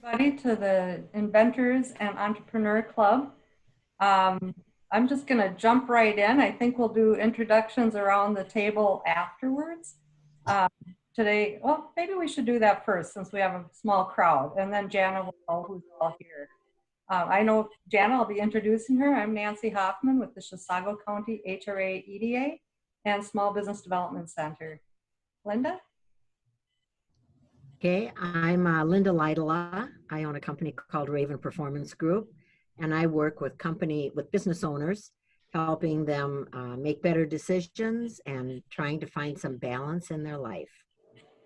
everybody to the Inventors and Entrepreneur Club. I'm just going to jump right in. I think we'll do introductions around the table afterwards. Today, well, maybe we should do that first since we have a small crowd, and then Jana will know who's all here. I know Jana, I'll be introducing her. I'm Nancy Hoffman with the Chisago County HRA EDA and Small Business Development Center. Linda? Okay, I'm Linda Lidala. I own a company called Raven Performance Group, and I work with business owners, helping them make better decisions and trying to find some balance in their life,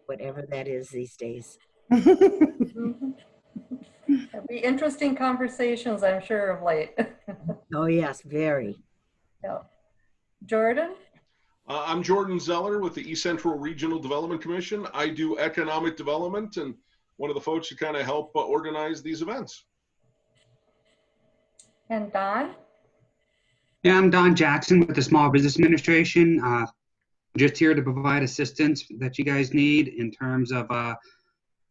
whatever that is these days. There'll be interesting conversations, I'm sure, of late. Oh yes, very. Yeah. Jordan? I'm Jordan Zeller with the East Central Regional Development Commission. I do economic development and one of the folks who kind of help organize these events. And Don? Yeah, I'm Don Jackson with the Small Business Administration. Just here to provide assistance that you guys need in terms of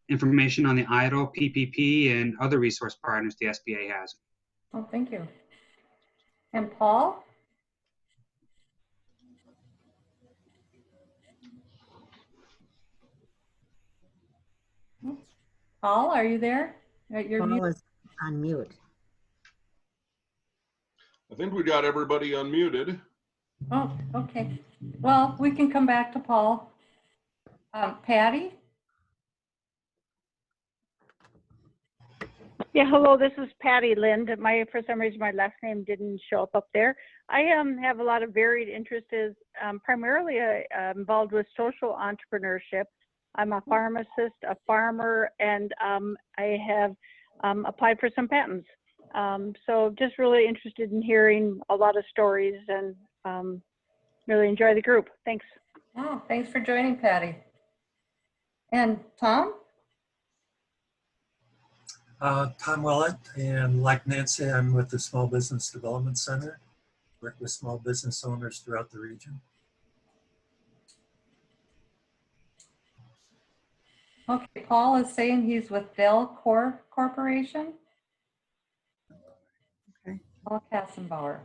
information on the EIDL, PPP, and other resource partners the SBA has. Oh, thank you. And Paul? Paul, are you there? You're Paul is on mute. I think we got everybody unmuted. Oh, okay. Well, we can come back to Paul. Patty? Yeah, hello, this is Patty Lind. For some reason, my last name didn't show up there. I have a lot of varied interests, primarily involved with social entrepreneurship. I'm a pharmacist, a farmer, and I have applied for some patents. So just really interested in hearing a lot of stories and really enjoy the group. Thanks. Oh, thanks for joining, Patty. And Tom? Tom Willett, and like Nancy, I'm with the Small Business Development Center. Work with small business owners throughout the region. Okay, Paul is saying he's with Delcor Corporation. Okay. Paul Kassenbauer.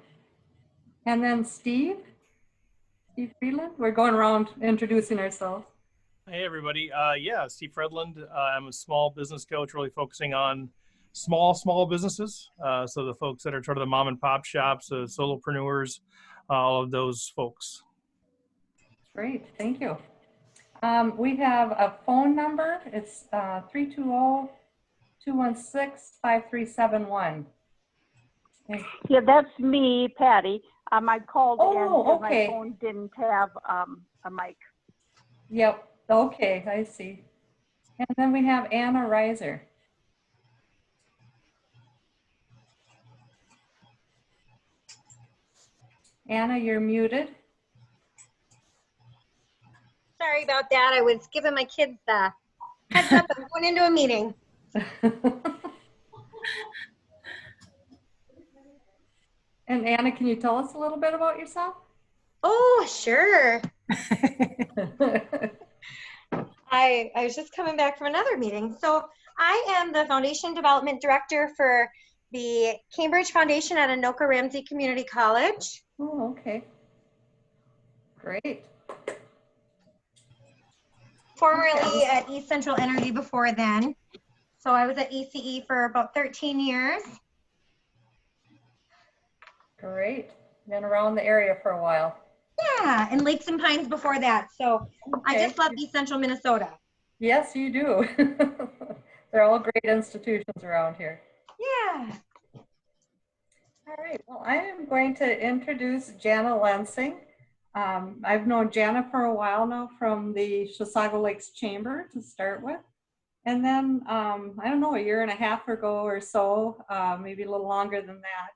And then Steve Friedland. We're going around introducing ourselves. Hey everybody, yeah, Steve Fredland. I'm a small business coach, really focusing on small businesses. So the folks that are sort of the mom and pop shops, solopreneurs, all of those folks. Great, thank you. We have a phone number. It's 320-216-5371. Yeah, that's me, Patty. I called in because okay. my phone didn't have a mic. Yep, okay, I see. And then we have Anna Reiser. Anna, you're muted. Sorry about that. I was giving my kids the heads up. I'm going into a meeting. And Anna, can you tell us a little bit about yourself? Oh, sure. I was just coming back from another meeting. So I am the Foundation Development Director for the Cambridge Foundation at Anoka Ramsey Community College. Oh, okay. Great. Formerly at East Central Energy before then. So I was at ECE for about 13 years. Great. Been around the area for a while. Yeah, and Lakes and Pines before that. So I just love East Central Minnesota. Yes, you do. They're all great institutions around here. Yeah. All right. Well, I am going to introduce Jana Lensing. I've known Jana for a while now from the Chisago Lakes Chamber to start with. And then, I don't know, a year and a half ago or so, maybe a little longer than that,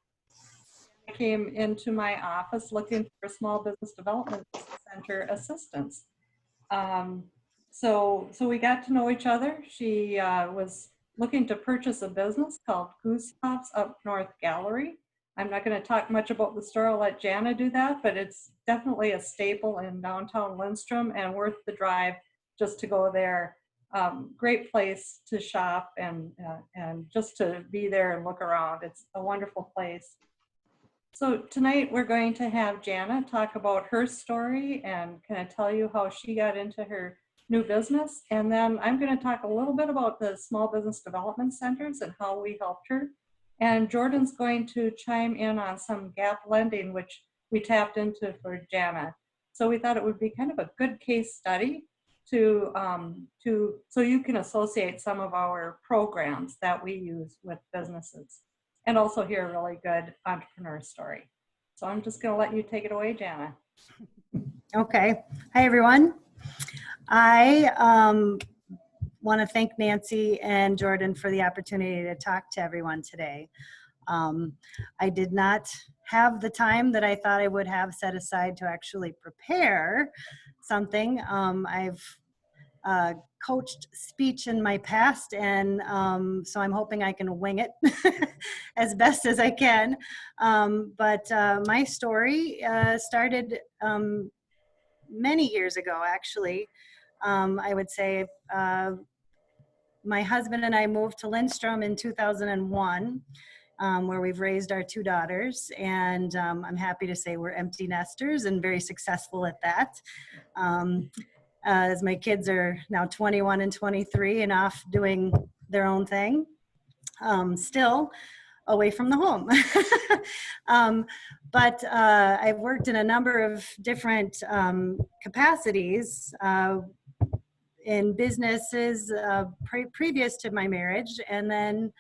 I came into my office looking for Small Business Development Center assistance. So we got to know each other. She was looking to purchase a business called Goosehoff's Up North Gallery. I'm not going to talk much about the store. I'll let Jana do that, but it's definitely a staple in downtown Lindstrom and worth the drive just to go there great place to shop and just to be there and look around. It's a wonderful place. So tonight we're going to have Jana talk about her story and kind of tell you how she got into her new business. And then I'm going to talk a little bit about the small business development centers and how we helped her. And Jordan's going to chime in on some gap lending, which we tapped into for Jana. So we thought it would be kind of a good case study so you can associate some of our programs that we use with businesses and also hear a really good entrepreneur story. So I'm just going to let you take it away, Jana. Okay. Hi, everyone. I want to thank Nancy and Jordan for the opportunity to talk to everyone today. I did not have the time that I thought I would have set aside to actually prepare something. I've coached speech in my past, and so I'm hoping I can wing it as best as I can. But my story started many years ago, actually. I would say my husband and I moved to Lindstrom in 2001, where we've raised our 2 daughters, and I'm happy to say we're empty nesters and very successful at that. As my kids are now 21 and 23 and off doing their own thing, still away from the home. But I've worked in a number of different capacities in businesses previous to my marriage, and then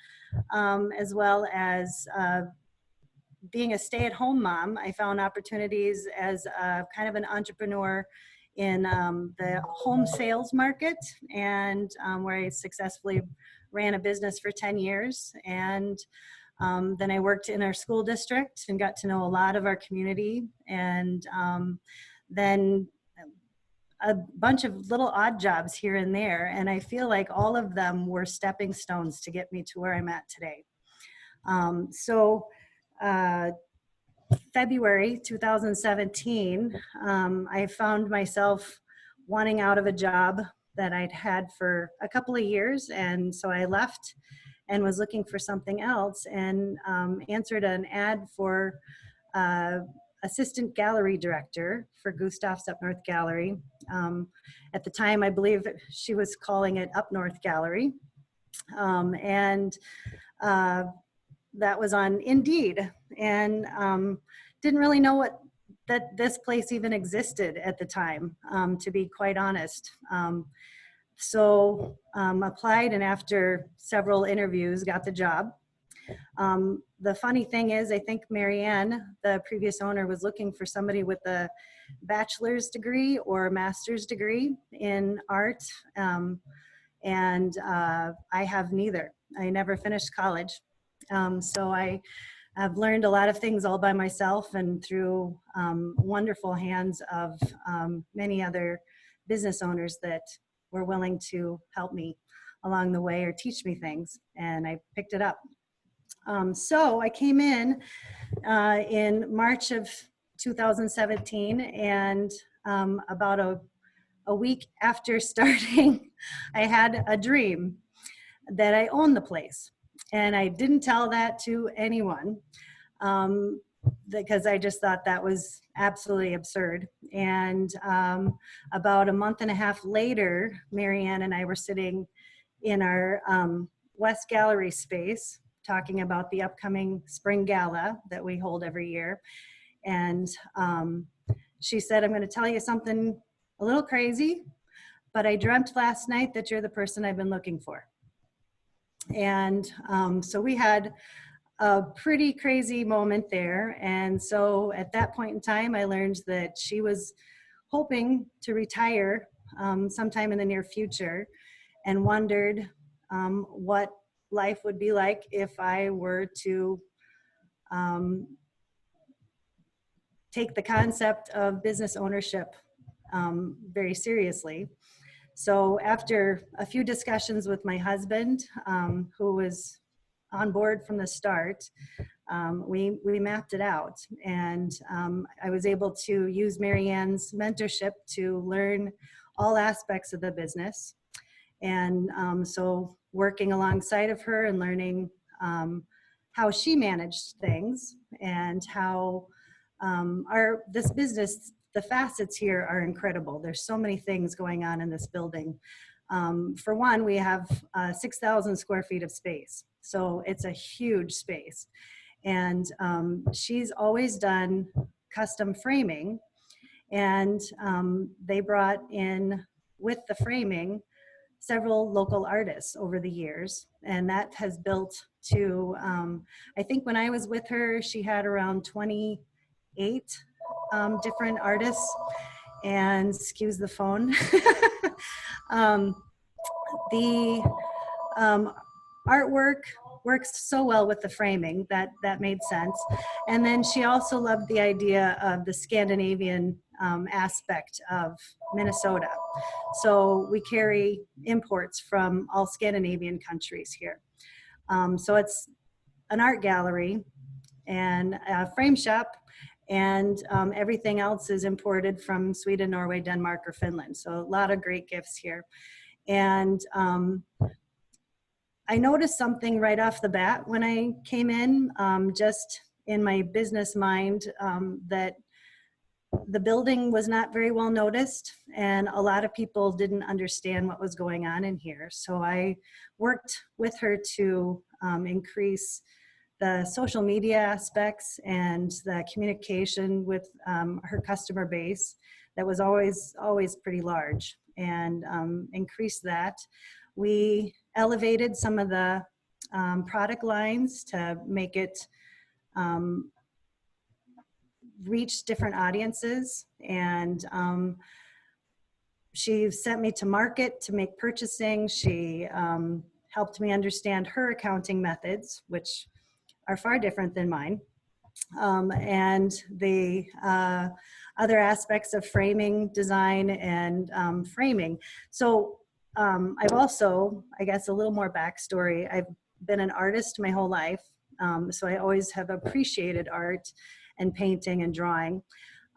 as well as being a stay-at-home mom. I found opportunities as kind of an entrepreneur in the home sales market, and where I successfully ran a business for 10 years. And then I worked in our school district and got to know a lot of our community. And then a bunch of little odd jobs here and there. And I feel like all of them were stepping stones to get me to where I'm at today. February 2017, I found myself wanting out of a job that I'd had for a couple of years. And so I left and was looking for something else, and answered an ad for assistant gallery director for Gustav's Up North Gallery. At the time, I believe she was calling it Up North Gallery. That was on Indeed, and didn't really know that this place even existed at the time, to be quite honest. So applied, and after several interviews, got the job. The funny thing is, I think Marianne, the previous owner, was looking for somebody with a bachelor's degree or a master's degree in art, and I have neither. I never finished college. So I've learned a lot of things all by myself, and through wonderful hands of many other business owners that were willing to help me along the way or teach me things, and I picked it up. So I came in March of 2017, and about a week after starting, I had a dream that I owned the place. And I didn't tell that to anyone, because I just thought that was absolutely absurd. And about a month and a half later, Marianne and I were sitting in our West Gallery space talking about the upcoming spring gala that we hold every year. And she said, "I'm going to tell you something a little crazy, but I dreamt last night that you're the person I've been looking for." And so we had a pretty crazy moment there. And so at that point in time, I learned that she was hoping to retire sometime in the near future, and wondered what life would be like if I were to take the concept of business ownership very seriously. So after a few discussions with my husband, who was on board from the start, we mapped it out. And I was able to use Marianne's mentorship to learn all aspects of the business. And so working alongside of her and learning how she managed things and how this business, the facets here are incredible. There's so many things going on in this building. For one, we have 6,000 square feet of space. So it's a huge space. And she's always done custom framing. And they brought in, with the framing, several local artists over the years. And that has built to, I think when I was with her, she had around 28 different artists. And excuse the phone. The artwork works so well with the framing that made sense. And then she also loved the idea of the Scandinavian aspect of Minnesota. So we carry imports from all Scandinavian countries here. So it's an art gallery and a frame shop, and everything else is imported from Sweden, Norway, Denmark, or Finland. So a lot of great gifts here. And I noticed something right off the bat when I came in, just in my business mind, that the building was not very well noticed, and a lot of people didn't understand what was going on in here. So I worked with her to increase the social media aspects and the communication with her customer base that was always pretty large, and increase that. We elevated some of the product lines to make it reach different audiences. And she sent me to market to make purchasing. She helped me understand her accounting methods, which are far different than mine. And the other aspects of framing, design, and framing. So I've also, I guess a little more backstory, I've been an artist my whole life. So I always have appreciated art and painting and drawing.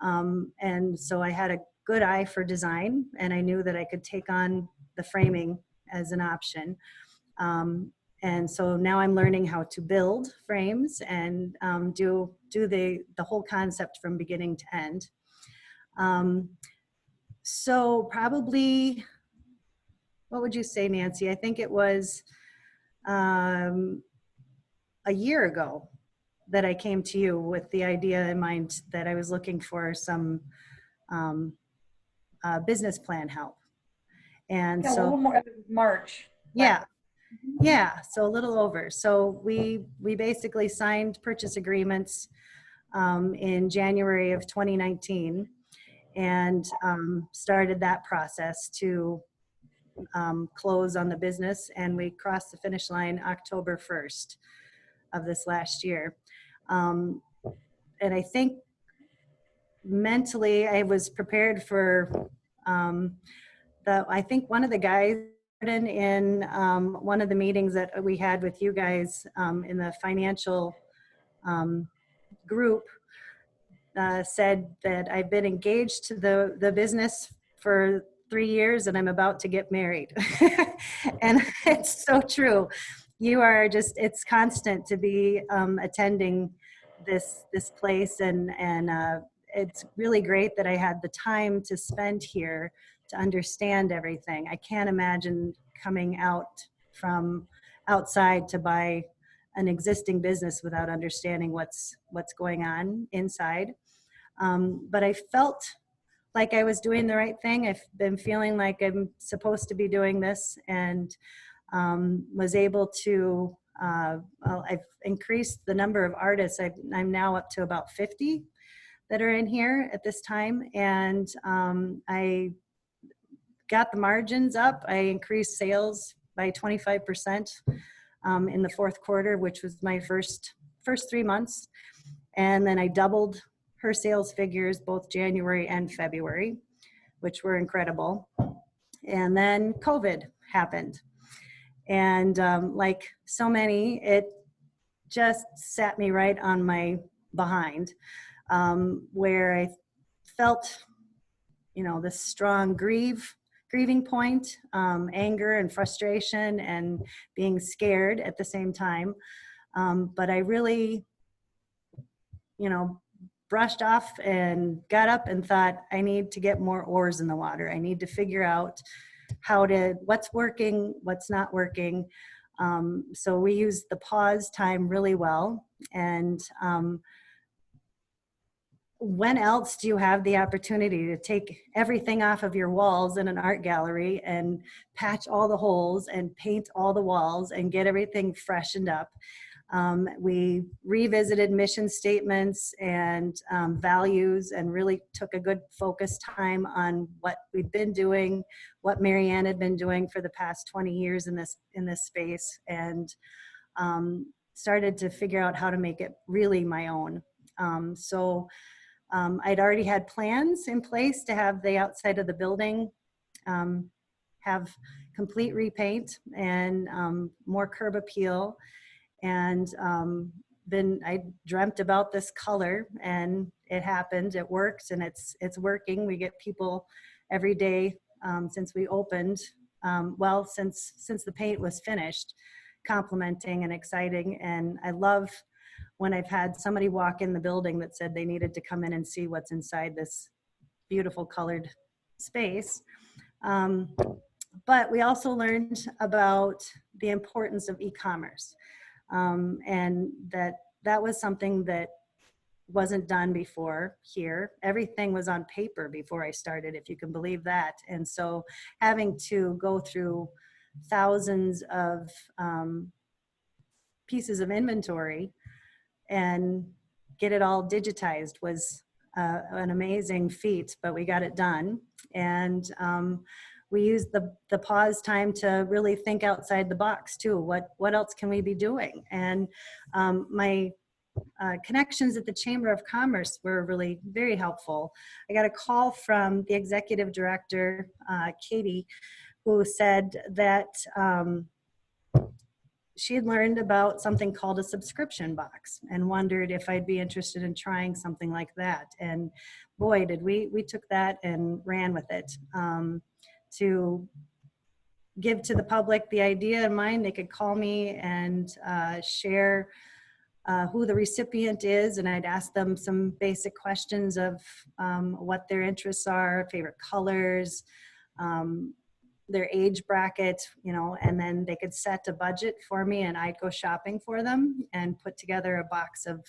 And so I had a good eye for design, and I knew that I could take on the framing as an option. And so now I'm learning how to build frames and do the whole concept from beginning to end. So probably, what would you say, Nancy? I think it was a year ago that I came to you with the idea in mind that I was looking for some business plan help. And Yeah, a so little more, March. yeah. Yeah, so a little over. So we basically signed purchase agreements in January of 2019 and started that process to close on the business, and we crossed the finish line October 1st of this last year. And I think mentally I was prepared for I think one of the guys in one of the meetings that we had with you guys in the financial group said that I've been engaged to the business for 3 years and I'm about to get married. And it's so true. You are just, it's constant to be attending this place, and it's really great that I had the time to spend here to understand everything. I can't imagine coming out from outside to buy an existing business without understanding what's going on inside. But I felt like I was doing the right thing. I've been feeling like I'm supposed to be doing this, and was able to, I've increased the number of artists. I'm now up to about 50 that are in here at this time. And I got the margins up. I increased sales by 25% in the fourth quarter, which was my first 3 months. And then I doubled her sales figures both January and February, which were incredible. And then COVID happened. And like so many, it just sat me right on my behind, where I felt, this strong grief grieving point, anger and frustration and being scared at the same time. But I really, you know, brushed off and got up and thought, I need to get more oars in the water. I need to figure out what's working, what's not working. So we used the pause time really well. And when else do you have the opportunity to take everything off of your walls in an art gallery and patch all the holes and paint all the walls and get everything freshened up? We revisited mission statements and values and really took a good focus time on what we'd been doing, what Marianne had been doing for the past 20 years in this space, and started to figure out how to make it really my own. I'd already had plans in place to have the outside of the building have complete repaint and more curb appeal. And I dreamt about this color, and it happened. It worked, and it's working. We get people every day since we opened. Well, since the paint was finished, complimenting and exciting. And I love when I've had somebody walk in the building that said they needed to come in and see what's inside this beautiful colored space. But we also learned about the importance of e-commerce. And that was something that wasn't done before here. Everything was on paper before I started, if you can believe that. And so having to go through thousands of pieces of inventory and get it all digitized was an amazing feat, but we got it done. And we used the pause time to really think outside the box too. What else can we be doing? And my connections at the Chamber of Commerce were really very helpful. I got a call from the executive director, Katie, who said that she had learned about something called a subscription box and wondered if I'd be interested in trying something like that. And boy, did we took that and ran with it. To give to the public the idea in mind, they could call me and share who the recipient is, and I'd ask them some basic questions of what their interests are, favorite colors, their age bracket, you know, and then they could set a budget for me and I'd go shopping for them and put together a box of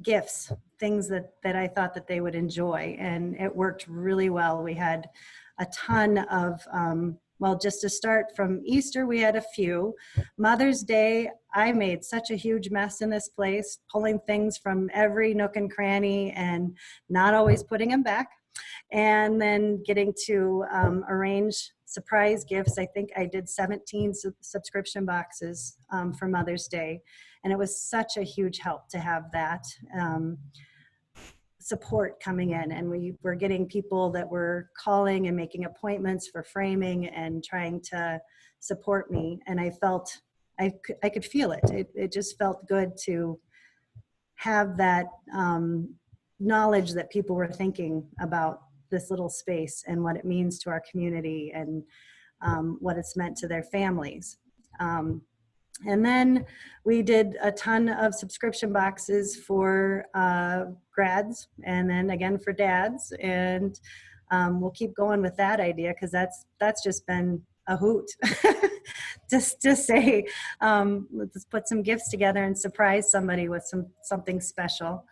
gifts, things that I thought that they would enjoy. And it worked really well. We had a ton of, well, just to start from Easter, we had a few. Mother's Day, I made such a huge mess in this place, pulling things from every nook and cranny and not always putting them back. And then getting to arrange surprise gifts. I think I did 17 subscription boxes for Mother's Day. And it was such a huge help to have that support coming in. And we were getting people that were calling and making appointments for framing and trying to support me. And I felt, I could feel it. It just felt good to have that knowledge that people were thinking about this little space and what it means to our community and what it's meant to their families. And then we did a ton of subscription boxes for grads and then again for dads. And we'll keep going with that idea because that's just been a hoot. Just to say, let's put some gifts together and surprise somebody with something special.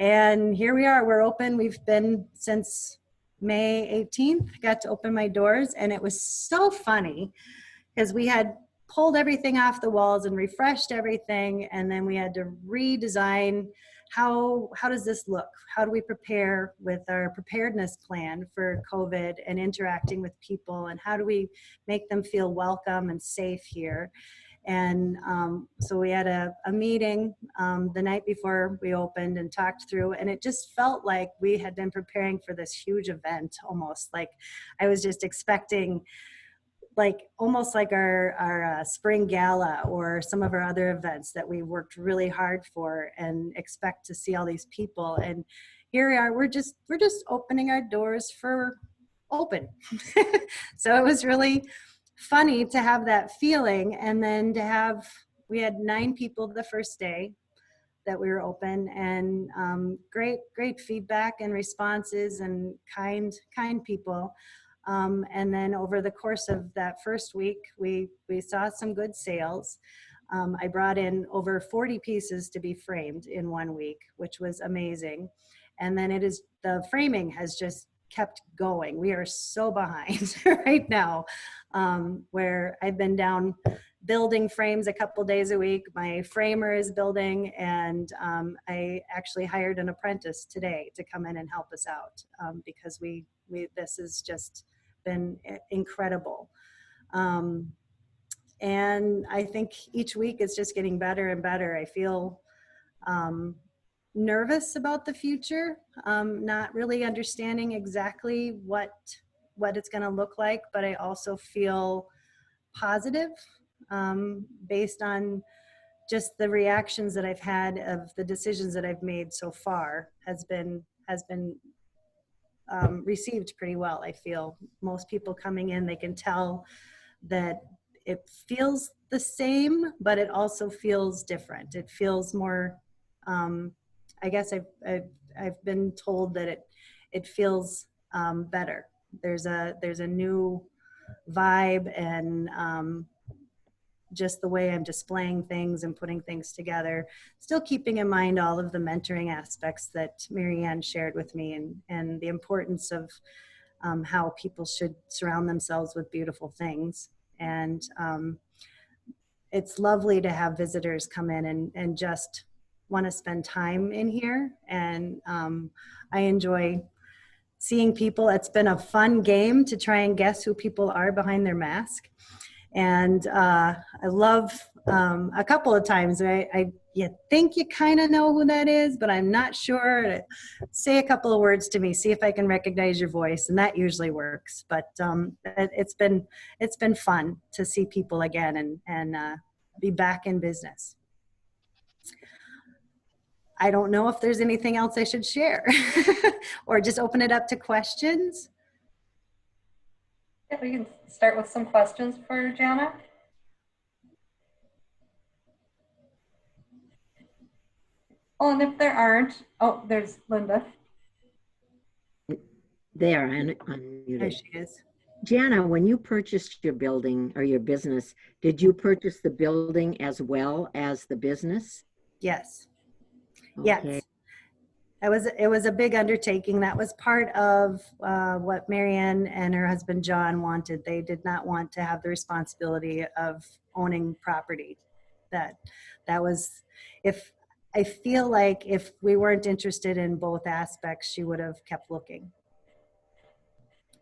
And here we are, we're open. We've been since May 18th, got to open my doors, and it was so funny because we had pulled everything off the walls and refreshed everything, and then we had to redesign how does this look? How do we prepare with our preparedness plan for COVID and interacting with people, and how do we make them feel welcome and safe here? And so we had a meeting the night before we opened and talked through, and it just felt like we had been preparing for this huge event, almost like I was just expecting, like almost like our spring gala or some of our other events that we worked really hard for and expect to see all these people. And here we are, we're just opening our doors for open. So it was really funny to have that feeling, and then to have, we had 9 people the first day that we were open, and great feedback and responses, and kind people. And then over the course of that first week, we saw some good sales. I brought in over 40 pieces to be framed in 1 week, which was amazing. And then the framing has just kept going. We are so behind right now, where I've been down building frames a couple days a week. My framer is building, and I actually hired an apprentice today to come in and help us out, because this has just been incredible. And I think each week it's just getting better and better. I feel nervous about the future, not really understanding exactly what it's going to look like, but I also feel positive, based on just the reactions that I've had of the decisions that I've made so far has been received pretty well. I feel most people coming in, they can tell that it feels the same, but it also feels different. It feels more, I guess I've been told that it feels better. There's a new vibe, and just the way I'm displaying things and putting things together, still keeping in mind all of the mentoring aspects that Marianne shared with me, and the importance of how people should surround themselves with beautiful things. And it's lovely to have visitors come in and just want to spend time in here. And I enjoy seeing people. It's been a fun game to try and guess who people are behind their mask. And I love a couple of times you think you kind of know who that is, but I'm not sure. Say a couple of words to me, see if I can recognize your voice, and that usually works. But it's been fun to see people again and be back in business. I don't know if there's anything else I should share, or just open it up to questions. Yeah, we can start with some questions for Jana. Oh, and if there aren't, oh, there's Linda. There, unmuted. There she is. Jana, when you purchased your building or your business, did you purchase the building as well as the business? Yes. Okay. Yes. It was a big undertaking. That was part of what Marianne and her husband John wanted. They did not want to have the responsibility of owning property. That was, if I feel like if we weren't interested in both aspects, she would have kept looking.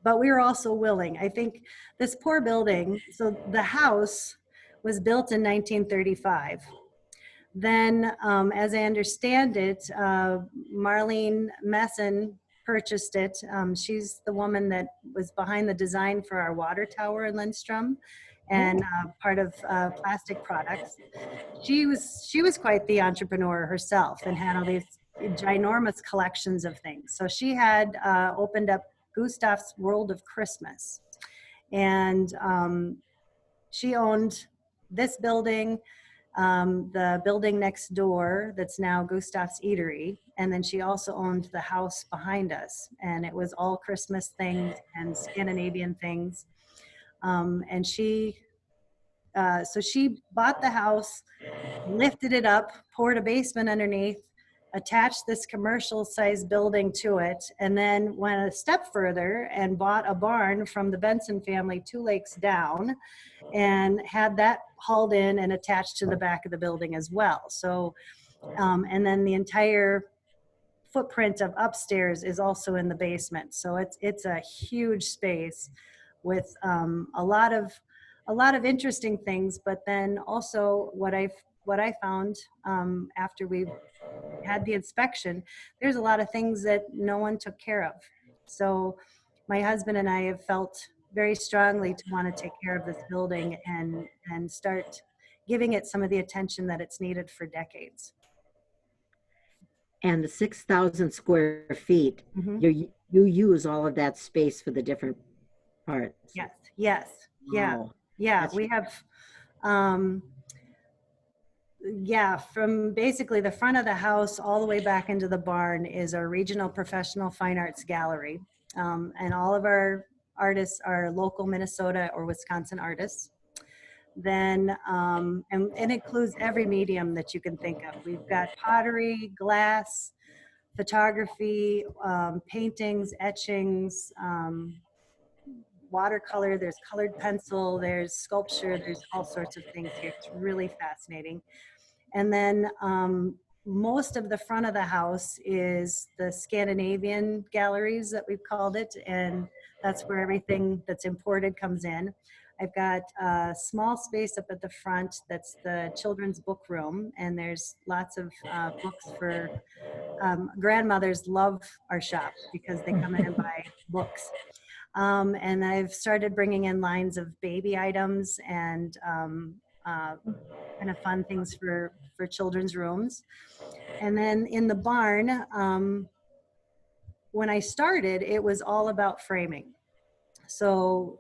But we were also willing. I think this poor building, so the house was built in 1935. Then, as I understand it, Marlene Messon purchased it. She's the woman that was behind the design for our water tower in Lindstrom, and part of Plastic Products. She was quite the entrepreneur herself, and had all these ginormous collections of things. So she had opened up Gustav's World of Christmas, and she owned this building, the building next door that's now Gustav's Eatery, and then she also owned the house behind us, and it was all Christmas things and Scandinavian things. And so she bought the house, lifted it up, poured a basement underneath, attached this commercial sized building to it, and then went a step further and bought a barn from the Benson family 2 lakes down, and had that hauled in and attached to the back of the building as well. So, and then the entire footprint of upstairs is also in the basement. So it's a huge space with a lot of interesting things. But then also what I found after we had the inspection, there's a lot of things that no one took care of. So my husband and I have felt very strongly to want to take care of this building and start giving it some of the attention that it's needed for decades. And the 6,000 square feet, Mhm. you use all of that space for the different parts. Yes, yes, yeah, Wow. yeah. That's- We have, um, yeah, from basically the front of the house all the way back into the barn is our regional professional fine arts gallery. And all of our artists are local Minnesota or Wisconsin artists. Then, and it includes every medium that you can think of. We've got pottery, glass, photography, paintings, etchings, watercolor, there's colored pencil, there's sculpture, there's all sorts of things here. It's really fascinating. And then most of the front of the house is the Scandinavian galleries that we've called it, and that's where everything that's imported comes in. I've got a small space up at the front that's the children's book room, and there's lots of books for grandmothers love our shop because they come in and buy books. And I've started bringing in lines of baby items and kind of fun things for children's rooms. And then in the barn, when I started, it was all about framing. So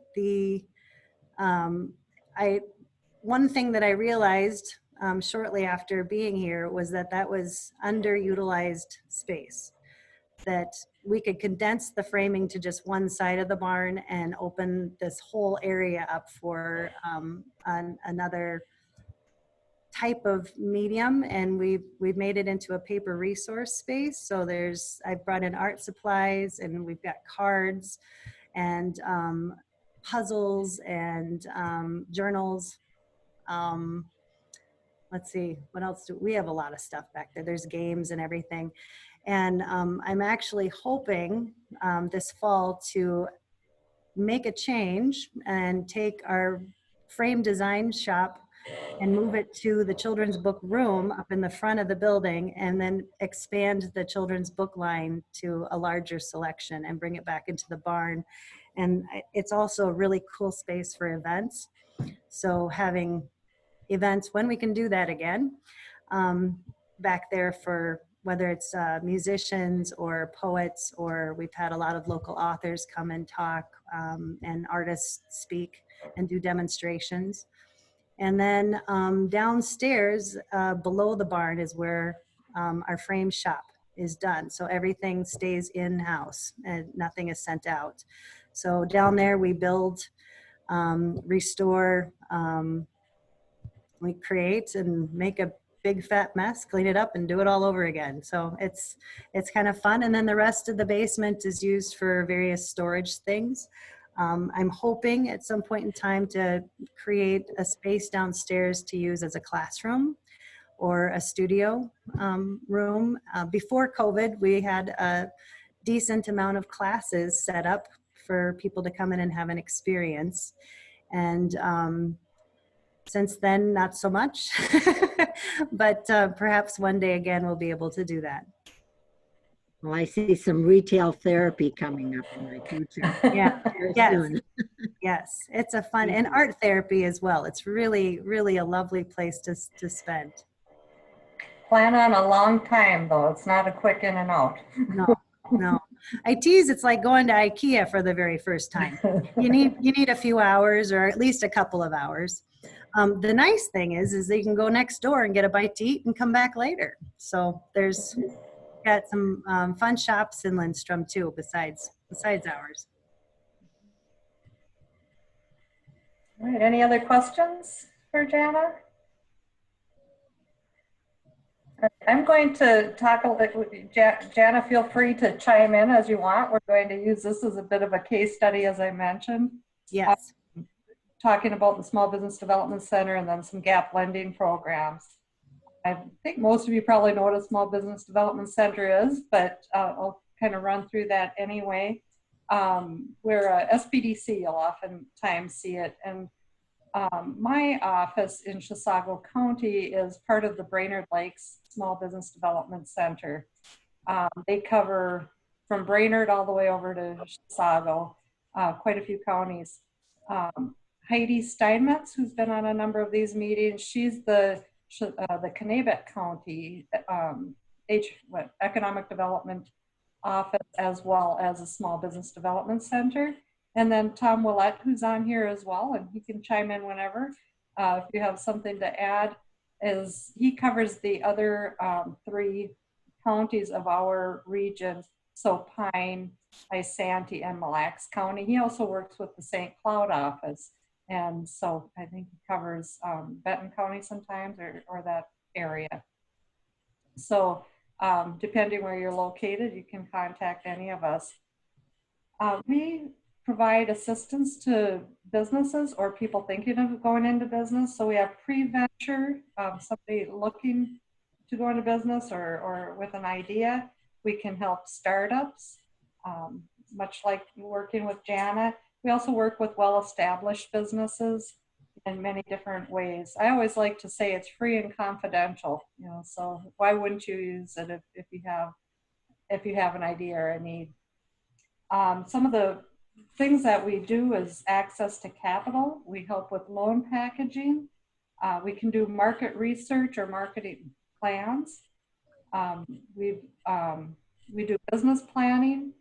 one thing that I realized shortly after being here was that was underutilized space, that we could condense the framing to just one side of the barn and open this whole area up for another type of medium. And we've made it into a paper resource space. So I've brought in art supplies, and we've got cards and puzzles and journals. Let's see, what else we have? A lot of stuff back there. There's games and everything. And I'm actually hoping this fall to make a change and take our frame design shop and move it to the children's book room up in the front of the building, and then expand the children's book line to a larger selection and bring it back into the barn. And it's also a really cool space for events. So having events, when we can do that again, back there for whether it's musicians or poets, or we've had a lot of local authors come and talk, and artists speak and do demonstrations. And then downstairs below the barn is where our frame shop is done. So everything stays in-house and nothing is sent out. So down there we build, restore, we create and make a big fat mess, clean it up and do it all over again. So it's kind of fun. And then the rest of the basement is used for various storage things. I'm hoping at some point in time to create a space downstairs to use as a classroom or a studio room. Before COVID, we had a decent amount of classes set up for people to come in and have an experience. And since then, not so much, but perhaps one day again, we'll be able to do that. Well, I see some retail therapy coming up in my future. Yeah, yes, Soon. yes, it's a fun, and art therapy as well. It's really, really a lovely place to spend. Plan on a long time though. It's not a quick in and out. No. I tease it's like going to IKEA for the very first time. You need a few hours, or at least a couple of hours. The nice thing is that you can go next door and get a bite to eat and come back later. So there's got some fun shops in Lindstrom too, besides ours. All right, any other questions for Jana? I'm going to talk a little bit. Jana, feel free to chime in as you want. We're going to use this as a bit of a case study, as I mentioned. Yes. Talking about the Small Business Development Center and then some gap lending programs. I think most of you probably know what a Small Business Development Center is, but I'll kind of run through that anyway. We're a SBDC, you'll oftentimes see it. And my office in Chisago County is part of the Brainerd Lakes Small Business Development Center. They cover from Brainerd all the way over to Chisago, quite a few counties. Heidi Steinmetz, who's been on a number of these meetings, she's the Kanabec County Economic Development Office as well as a Small Business Development Center. And then Tom Willett, who's on here as well, and he can chime in whenever if you have something to add, is he covers the other 3 counties of our region, so Pine, Isanti, and Mille Lacs County. He also works with the St. Cloud office, and so I think he covers Benton County sometimes or that area. So depending where you're located, you can contact any of us. We provide assistance to businesses or people thinking of going into business. So we have pre-venture, somebody looking to go into business or with an idea. We can help startups, much like working with Jana. We also work with well-established businesses in many different ways. I always like to say it's free and confidential, you know, so why wouldn't you use it if you have an idea or a need? Some of the things that we do is access to capital. We help with loan packaging. We can do market research or marketing plans. We do business planning,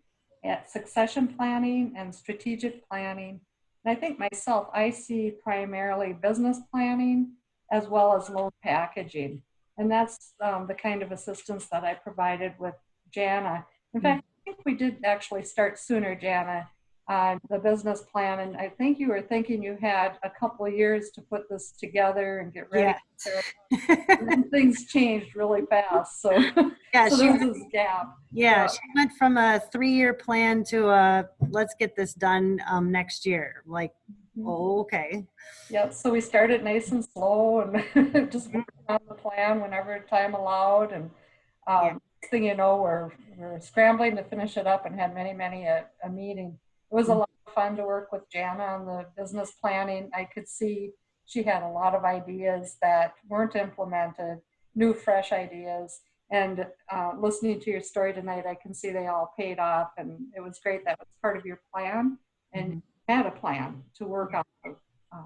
succession planning, and strategic planning. And I think myself, I see primarily business planning as well as loan packaging. And that's the kind of assistance that I provided with Jana. In fact, I think we did actually start sooner, Jana, on the business plan. And I think you were thinking you had a couple of years to put this together and get ready. Yeah. And then things changed really fast. So, Yeah, so there's this gap. Yeah, she went from a 3-year plan to a let's get this done next year. Like, oh, okay. Yep. So we started nice and slow and just working on the plan whenever time allowed. And next thing you know, we're scrambling to finish it up and had many a meeting. It was a lot of fun to work with Jana on the business planning. I could see she had a lot of ideas that weren't implemented, new, fresh ideas. And listening to your story tonight, I can see they all paid off, and it was great. That was part of your plan, and you had a plan to work on.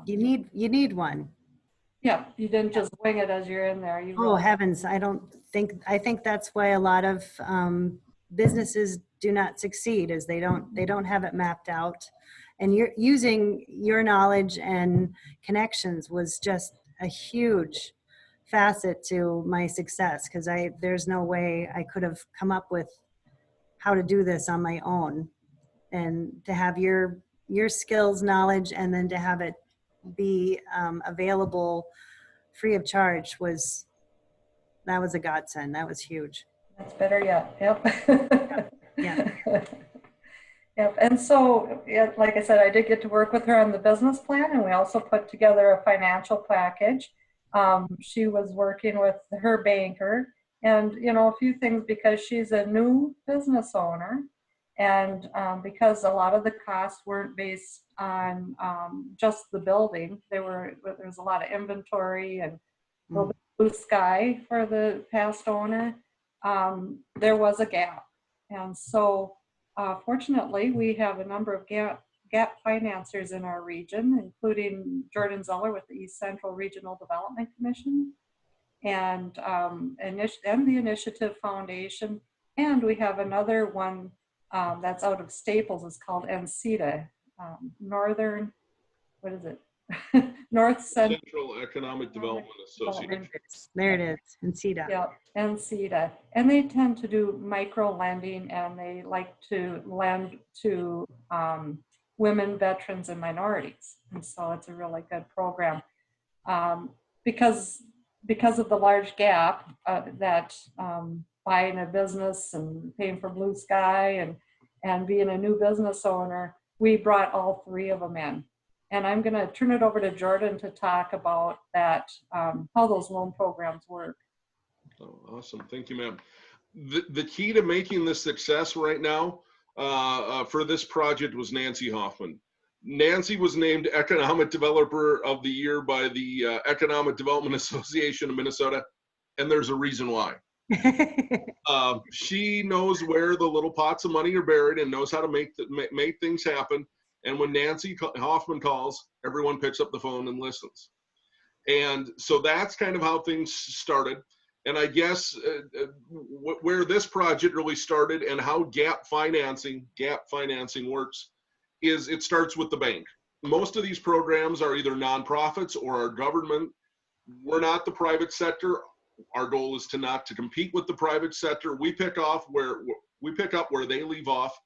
You need one. Yeah, you didn't just wing it as you're in there. You Oh heavens, I think that's why a lot of businesses do not succeed, is they don't have it mapped out. And you're using your knowledge and connections was just a huge facet to my success, because there's no way I could have come up with how to do this on my own. And to have your skills, knowledge, and then to have it be available free of charge that was a godsend. That was huge. That's better yet. Yep. Yeah. Yep. And so, yeah, like I said, I did get to work with her on the business plan, and we also put together a financial package. She was working with her banker, and a few things, because she's a new business owner, and because a lot of the costs weren't based on just the building. There's a lot of inventory and a little bit blue sky for the past owner. There was a gap, and so fortunately we have a number of gap financiers in our region, including Jordan Zeller with the East Central Regional Development Commission, and the Initiative Foundation. And we have another one that's out of Staples. It's called NCEDA, Northern, what is it? North Central Economic Development Association. There it is, NCEDA. Yeah, NCEDA. And they tend to do micro lending, and they like to lend to women, veterans, and minorities. And so it's a really good program. Because of the large gap that buying a business and paying for blue sky and being a new business owner, we brought all 3 of them in. And I'm going to turn it over to Jordan to talk about that, how those loan programs work. Oh, awesome. Thank you, ma'am. The key to making this success right now for this project was Nancy Hoffman. Nancy was named Economic Developer of the Year by the Economic Development Association of Minnesota, and there's a reason why. She knows where the little pots of money are buried and knows how to make things happen. And when Nancy Hoffman calls, everyone picks up the phone and listens. And so that's kind of how things started. And I guess where this project really started and how gap financing works is it starts with the bank. Most of these programs are either nonprofits or are government. We're not the private sector. Our goal is not to compete with the private sector. We pick up where they leave off,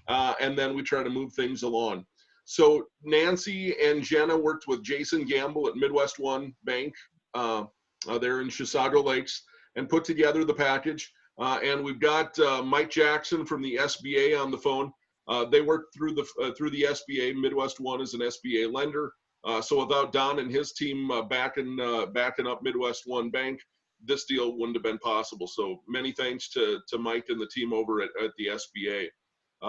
and then we try to move things along. So Nancy and Jenna worked with Jason Gamble at Midwest One Bank there in Chisago Lakes and put together the package. And we've got Mike Jackson from the SBA on the phone. They worked through the SBA. Midwest One is an SBA lender. So without Don and his team backing up Midwest One Bank, this deal wouldn't have been possible. So many thanks to Mike and the team over at the SBA.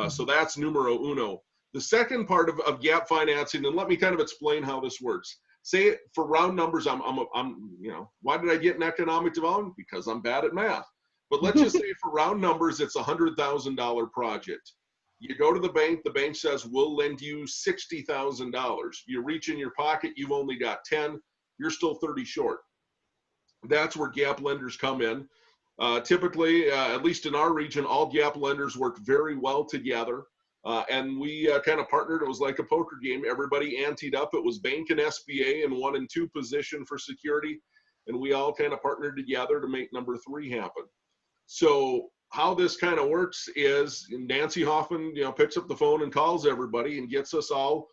So that's numero uno. The second part of gap financing, and let me kind of explain how this works. Say for round numbers, I'm why did I get in economic development? Because I'm bad at math. But let's just say for round numbers, it's a $100,000 project. You go to the bank says, we'll lend you $60,000. You reach in your pocket, you've only got 10, you're still 30 short. That's where gap lenders come in. Typically, at least in our region, all gap lenders work very well together. And we kind of partnered. It was like a poker game. Everybody anteed up. It was bank and SBA in 1 and 2 position for security. And we all kind of partnered together to make number 3 happen. So how this kind of works is Nancy Hoffman, picks up the phone and calls everybody and gets us all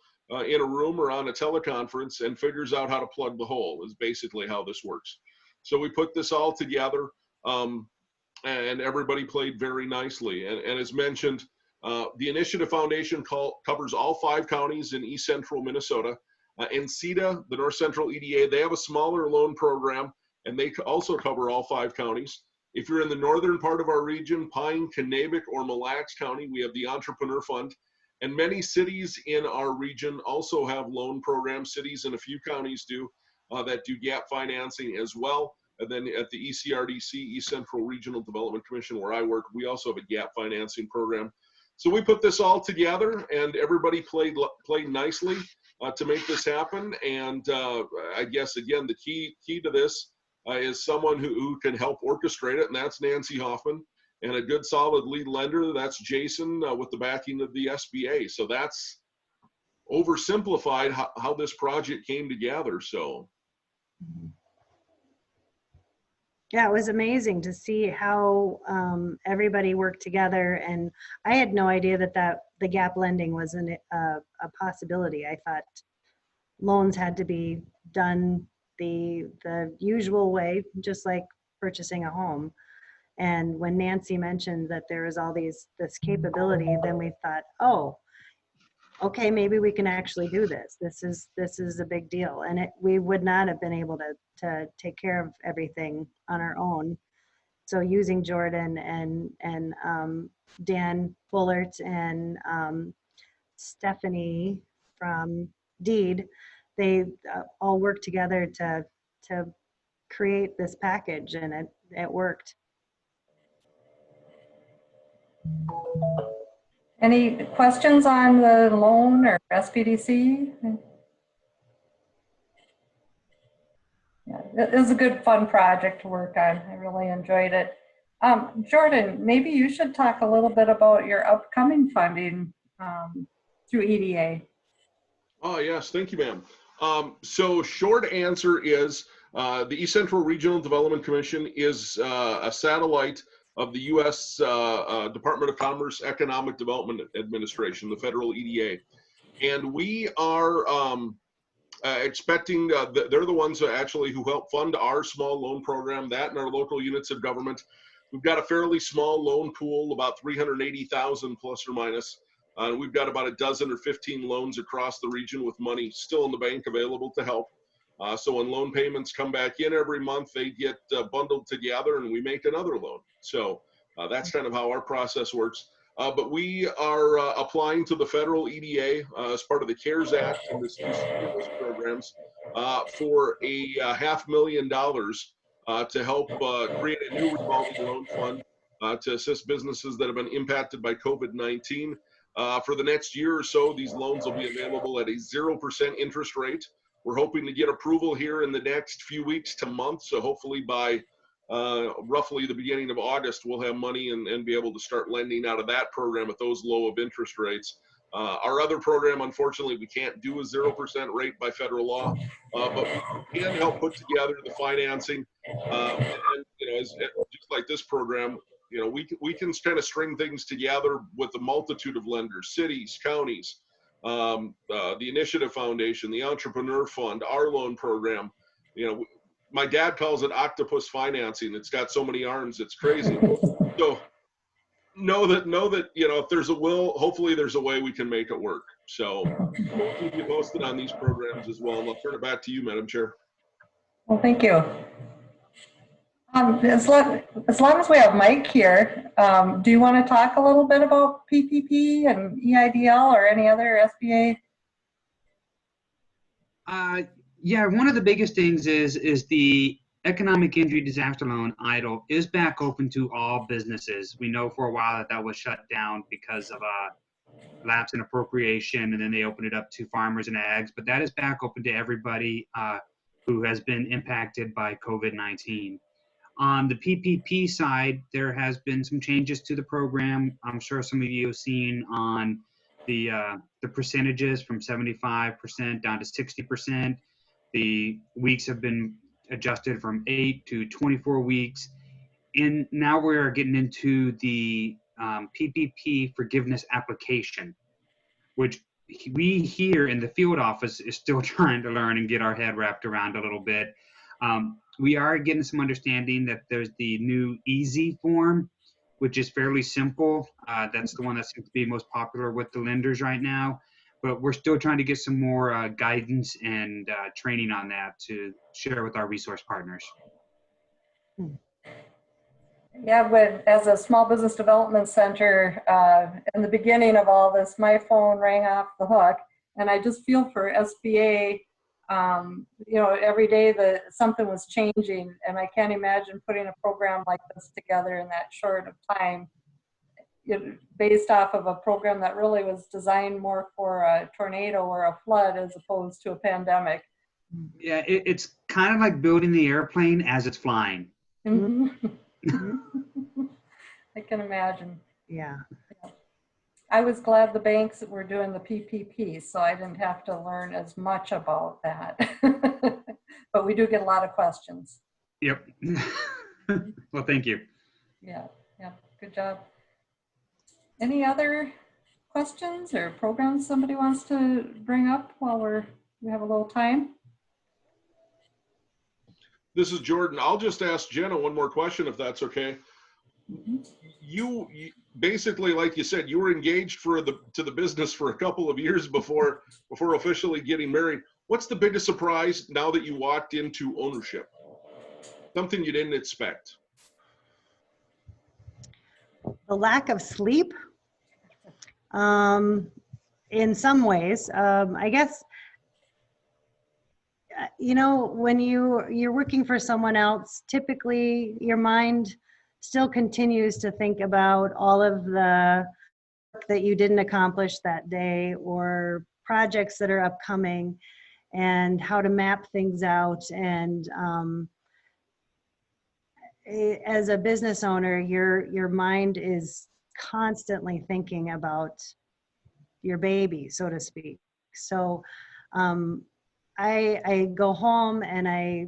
in a room or on a teleconference and figures out how to plug the hole is basically how this works. So we put this all together and everybody played very nicely. And as mentioned, the Initiative Foundation covers all 5 counties in East Central Minnesota. NCEDA, the North Central EDA, they have a smaller loan program, and they also cover all 5 counties. If you're in the northern part of our region, Pine, Kanabec, or Mille Lacs County, we have the Entrepreneur Fund. And many cities in our region also have loan programs. Cities in a few counties do that do gap financing as well. And then at the ECRDC, East Central Regional Development Commission, where I work, we also have a gap financing program. So we put this all together, and everybody played nicely to make this happen. And I guess, again, the key to this is someone who can help orchestrate it, and that's Nancy Hoffman. And a good solid lead lender, that's Jason with the backing of the SBA. So that's oversimplified how this project came together. So. Yeah, it was amazing to see how everybody worked together, and I had no idea that the gap lending was a possibility. I thought loans had to be done the usual way, just like purchasing a home. And when Nancy mentioned that there was all this capability, then we thought, oh, okay, maybe we can actually do this. This is a big deal, and we would not have been able to take care of everything on our own. So using Jordan and Dan Bullard and Stephanie from Deed, they all worked together to create this package, and it worked. Any questions on the loan or SBDC? Yeah, it was a good, fun project to work on. I really enjoyed it. Jordan, maybe you should talk a little bit about your upcoming funding through EDA. Oh, yes. Thank you, ma'am. So short answer is the East Central Regional Development Commission is a satellite of the U.S. Department of Commerce Economic Development Administration, the federal EDA. And we are expecting, they're the ones who help fund our small loan program, that and our local units of government. We've got a fairly small loan pool, about 380,000 plus or minus. We've got about a dozen or 15 loans across the region with money still in the bank available to help. So when loan payments come back in every month, they get bundled together and we make another loan. So that's kind of how our process works. But we are applying to the federal EDA as part of the CARES Act and the stimulus programs for a $500,000 to help create a new revolving loan fund to assist businesses that have been impacted by COVID-19. For the next year or so, these loans will be available at a 0% interest rate. We're hoping to get approval here in the next few weeks to months. So hopefully by roughly the beginning of August, we'll have money and be able to start lending out of that program at those low of interest rates. Our other program, unfortunately, we can't do a 0% rate by federal law, but we can help put together the financing. And just like this program, we can kind of string things together with a multitude of lenders, cities, counties, the Initiative Foundation, the Entrepreneur Fund, our loan program. My dad calls it octopus financing. It's got so many arms, it's crazy. So know that if there's a will, hopefully there's a way we can make it work. So we'll keep you posted on these programs as well. And I'll turn it back to you, Madam Chair. Well, thank you. As long as we have Mike here, do you want to talk a little bit about PPP and EIDL or any other SBA? Yeah, one of the biggest things is the Economic Injury Disaster Loan, EIDL, is back open to all businesses. We know for a while that was shut down because of a lapse in appropriation, and then they opened it up to farmers and ags, but that is back open to everybody who has been impacted by COVID-19. On the PPP side, there has been some changes to the program. I'm sure some of you have seen on the percentages from 75% down to 60%. The weeks have been adjusted from 8 to 24 weeks. And now we're getting into the PPP forgiveness application, which we here in the field office is still trying to learn and get our head wrapped around a little bit. We are getting some understanding that there's the new EASY form, which is fairly simple. That's the one that seems to be most popular with the lenders right now. But we're still trying to get some more guidance and training on that to share with our resource partners. Yeah, as a small business development center, in the beginning of all this, my phone rang off the hook, and I just feel for SBA. Every day that something was changing, and I can't imagine putting a program like this together in that short of time, based off of a program that really was designed more for a tornado or a flood as opposed to a pandemic. Yeah, it's kind of like building the airplane as it's flying. I can imagine. Yeah. I was glad the banks were doing the PPP, so I didn't have to learn as much about that. But we do get a lot of questions. Yep. Well, thank you. Yeah, good job. Any other questions or programs somebody wants to bring up while we have a little time? This is Jordan. I'll just ask Jenna one more question, if that's okay. You basically, like you said, you were engaged to the business for a couple of years before officially getting married. What's the biggest surprise now that you walked into ownership? Something you didn't expect. The lack of sleep, in some ways. I guess, when you're working for someone else, typically your mind still continues to think about all of the work that you didn't accomplish that day or projects that are upcoming and how to map things out. And as a business owner, your mind is constantly thinking about your baby, so to speak. So I go home and I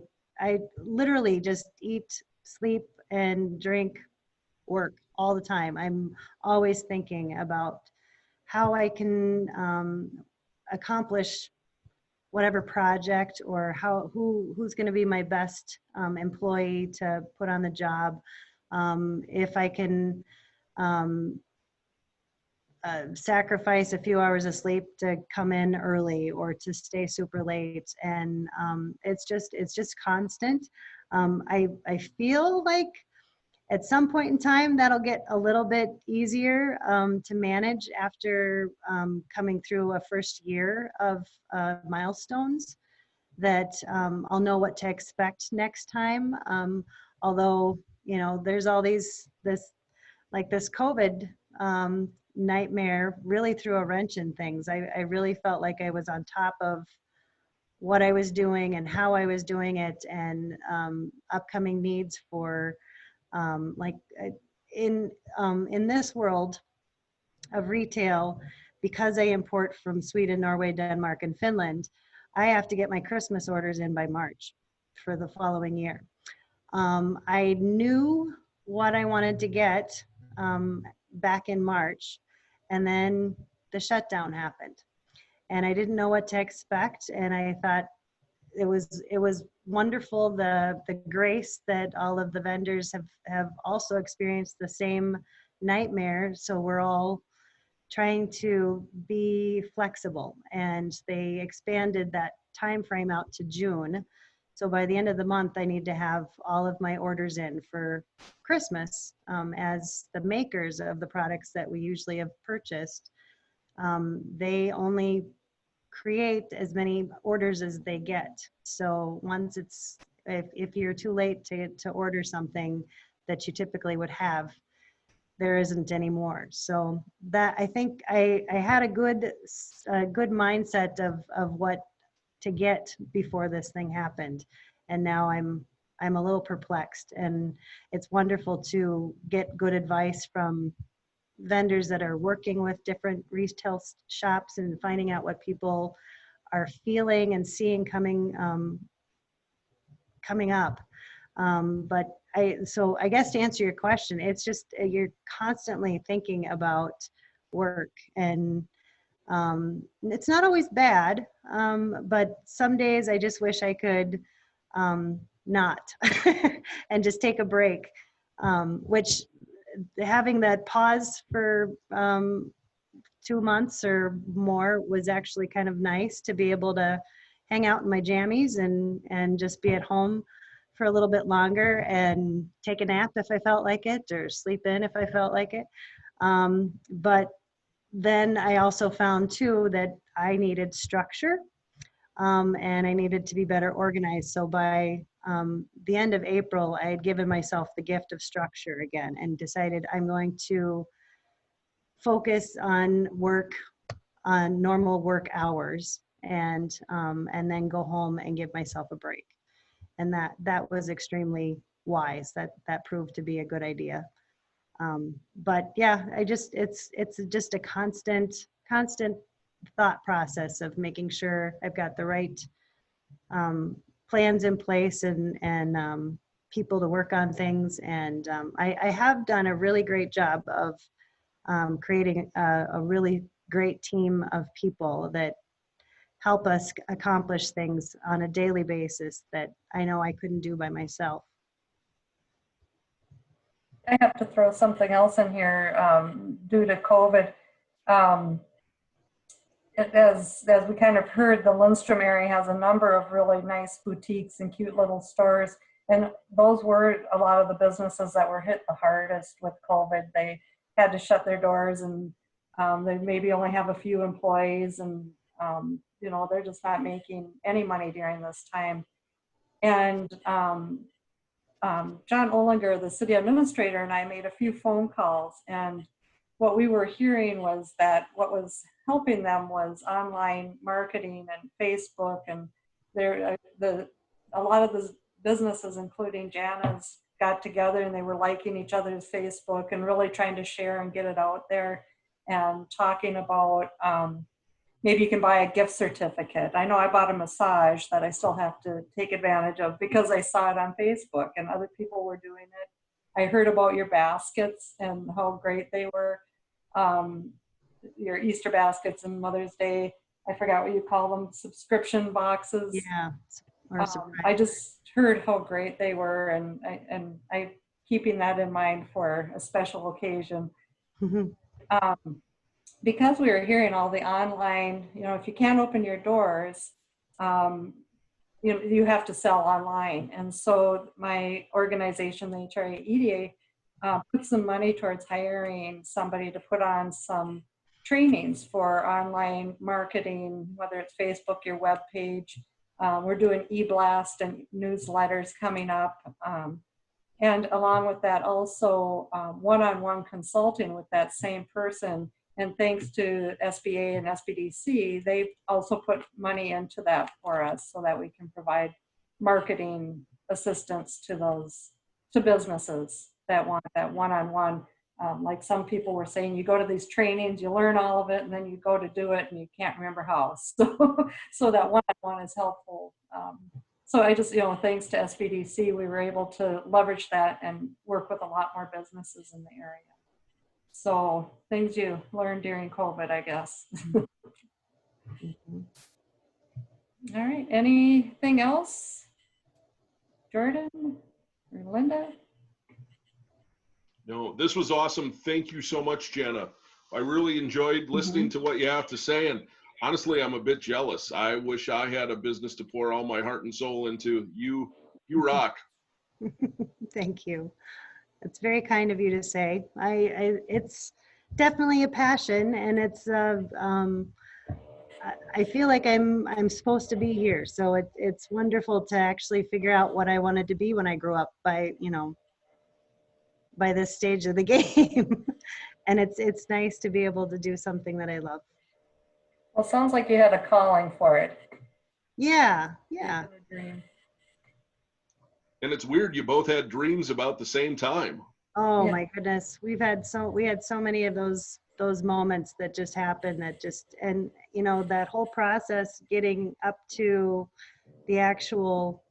literally just eat, sleep, and drink, work all the time. I'm always thinking about how I can accomplish whatever project, or who's going to be my best employee to put on the job. If I can sacrifice a few hours of sleep to come in early or to stay super late, and it's just constant. I feel like at some point in time that'll get a little bit easier to manage after coming through a first year of milestones, that I'll know what to expect next time. Although, there's all this COVID nightmare really threw a wrench in things. I really felt like I was on top of what I was doing and how I was doing it, and upcoming needs for like in this world of retail, because I import from Sweden, Norway, Denmark, and Finland, I have to get my Christmas orders in by March for the following year. I knew what I wanted to get back in March, and then the shutdown happened, and I didn't know what to expect. And I thought it was wonderful, the grace that all of the vendors have also experienced the same nightmare. So we're all trying to be flexible, and they expanded that time frame out to June. So by the end of the month, I need to have all of my orders in for Christmas, as the makers of the products that we usually have purchased. They only create as many orders as they get. So once it's, if you're too late to order something that you typically would have, there isn't anymore. So that, I think I had a good mindset of what to get before this thing happened. And now I'm a little perplexed, and it's wonderful to get good advice from vendors that are working with different retail shops and finding out what people are feeling and seeing coming up. But so I guess to answer your question, it's just you're constantly thinking about work, and it's not always bad, but some days I just wish I could not and just take a break, which having that pause for 2 months or more was actually kind of nice, to be able to hang out in my jammies and just be at home for a little bit longer and take a nap if I felt like it, or sleep in if I felt like it. But then I also found too that I needed structure, and I needed to be better organized. So by the end of April, I had given myself the gift of structure again, and decided I'm going to focus on work, on normal work hours, and then go home and give myself a break. And that was extremely wise. That proved to be a good idea. But yeah, it's just a constant thought process of making sure I've got the right plans in place, and people to work on things. And I have done a really great job of creating a really great team of people that help us accomplish things on a daily basis that I know I couldn't do by myself. I have to throw something else in here due to COVID. As we kind of heard, the Lindstrom area has a number of really nice boutiques and cute little stores. And those were a lot of the businesses that were hit the hardest with COVID. They had to shut their doors, and they maybe only have a few employees, and you know, they're just not making any money during this time. And John Olinger, the city administrator, and I made a few phone calls, and what we were hearing was that what was helping them was online marketing and Facebook, and a lot of the businesses, including Jana's, got together and they were liking each other's Facebook and really trying to share and get it out there, and talking about maybe you can buy a gift certificate. I know I bought a massage that I still have to take advantage of because I saw it on Facebook and other people were doing it. I heard about your baskets and how great they were. Your Easter baskets and Mother's Day, I forgot what you call them, subscription boxes. Yeah. I just heard how great they were, and I keeping that in mind for a special occasion. Because we were hearing all the online, you know, if you can't open your doors, you have to sell online. And so my organization, the HRA EDA, put some money towards hiring somebody to put on some trainings for online marketing, whether it's Facebook, your web page. We're doing e-blast and newsletters coming up. And along with that, also one-on-one consulting with that same person And thanks to SBA and SBDC, they've also put money into that for us so that we can provide marketing assistance to businesses that want that one-on-one. Like some people were saying, you go to these trainings, you learn all of it, and then you go to do it and you can't remember how. So that one-on-one is helpful. So I just, thanks to SBDC, we were able to leverage that and work with a lot more businesses in the area. So things you learned during COVID, I guess. All right, anything else? Jordan or Linda? No, this was awesome. Thank you so much, Jenna. I really enjoyed listening to what you have to say. And honestly, I'm a bit jealous. I wish I had a business to pour all my heart and soul into. You rock. Thank you. It's very kind of you to say. It's definitely a passion, and it's I feel like I'm supposed to be here. So it's wonderful to actually figure out what I wanted to be when I grew up by this stage of the game. And it's nice to be able to do something that I love. Well, sounds like you had a calling for it. Yeah. And it's weird, you both had dreams about the same time. Oh Yeah. my goodness. We had so many of those moments that just happened and that whole process getting up to the actual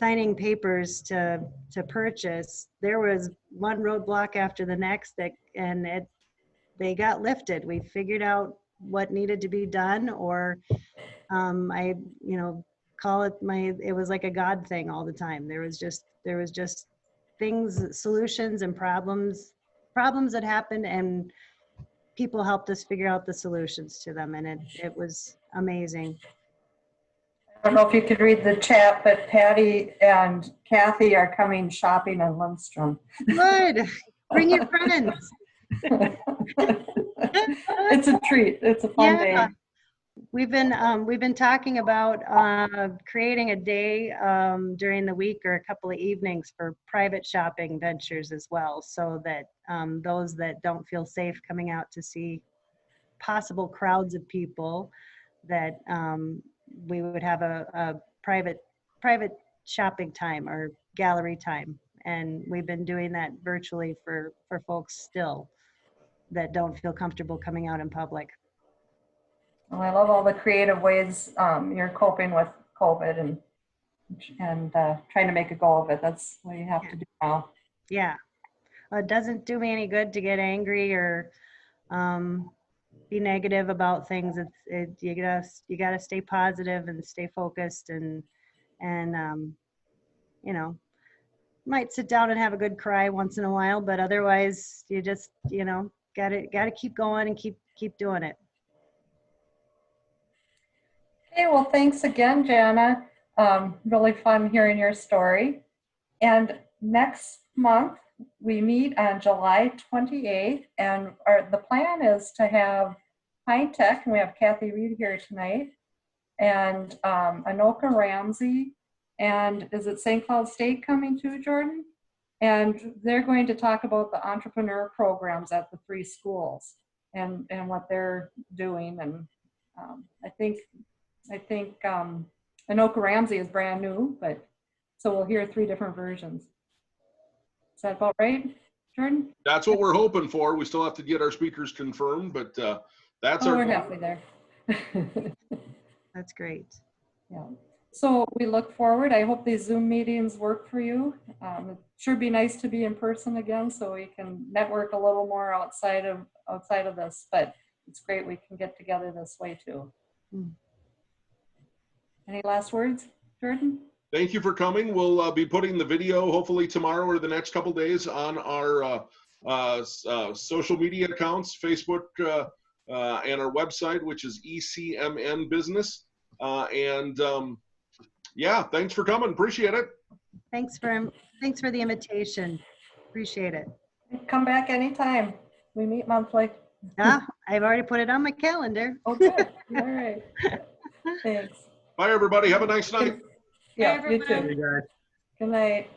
signing papers to purchase, there was one roadblock after the next they got lifted. We figured out what needed to be done, or I it was like a God thing all the time. There was just things, solutions and problems that happened, and people helped us figure out the solutions to them, and it was amazing. I don't know if you could read the chat, but Patty and Kathy are coming shopping in Lindstrom. Good. Bring your friends. It's a treat. It's a fun Yeah. day. We've been talking about creating a day during the week or a couple of evenings for private shopping ventures as well, so that those that don't feel safe coming out to see possible crowds of people, that we would have a private shopping time or gallery time. And we've been doing that virtually for folks still that don't feel comfortable coming out in public. Well, I love all the creative ways you're coping with COVID and trying to make a go of it. That's what you have to do now. Yeah. It doesn't do me any good to get angry or be negative about things. You gotta stay positive and stay focused and might sit down and have a good cry once in a while, but otherwise you just, gotta keep going and keep doing it. Okay, well, thanks again, Jana. Really fun hearing your story. And next month, we meet on July 28th, and the plan is to have High Tech, and we have Kathy Reed here tonight, and Anoka Ramsey, and is it St. Cloud State coming too, Jordan? And they're going to talk about the entrepreneur programs at the 3 schools and what they're doing. And I think Anoka Ramsey is brand new, but so we'll hear 3 different versions. Is that about right, Jordan? That's what we're hoping for. We still have to get our speakers confirmed, but that's our we're goal. halfway there. That's great. Yeah. So we look forward. I hope these Zoom meetings work for you. It sure be nice to be in person again, so we can network a little more outside of this. But it's great we can get together this way too. Any last words, Jordan? Thank you for coming. We'll be putting the video hopefully tomorrow or the next couple days on our social media accounts, Facebook and our website, which is ECMN Business. Yeah, thanks for coming. Appreciate it. Thanks for the invitation. Appreciate it. Come back anytime. We meet monthly. I've already put it on my calendar. Okay. All right. Thanks. Bye, everybody. Have a nice night. Yeah, you too. Hey, guys. Good night.